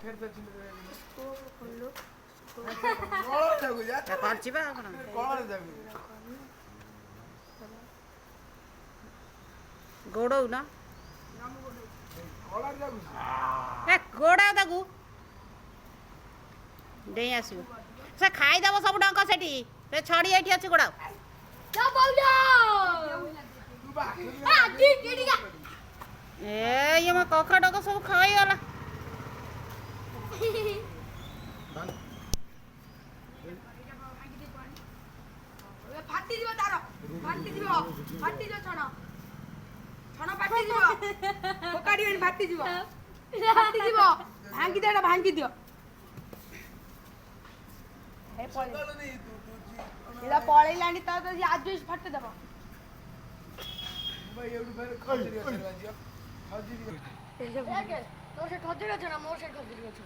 ଫେର ତ ଚିନ୍ତା ଖୋଲୁ କଣ ଯାକୁ ଯା କରିଛି ବା ଆଉ କଣ କଣ ଯାକୁ ଗୋଡଉ ନା କଣ ଯାକୁ ଏ ଗୋଡାଉ ତାକୁ ଡେଇଁ ଆସିବ ସେ ଖାଇଦବ ସବୁ ଡଙ୍କ ସେଠି ସେ ଛଡି ଏଇଠି ଅଛି ଗୋଡାଉ ଏ ଇଏ ମୋ କଖା ଡଙ୍କ ସବୁ ଖାଇଗଲା ଫାଟିଯିବ ତାର ଫାଟିଯିବ ଛଣ ଫାଟିଯିବ ଫୋକାଡ଼ିବନି ଫାଟିଯିବ ଭାଙ୍ଗି ଦିଅ ଏଟା ଭାଙ୍ଗି ଦିଅ ଏଟା ପଳେଇଲାଣି ତ ଆଜ ଫାଟିଦବ ତୋର ସେ ଖଜୁରୀ ଗଛ ନା ମୋର ସେ ଖଜୁରୀ ଗଛ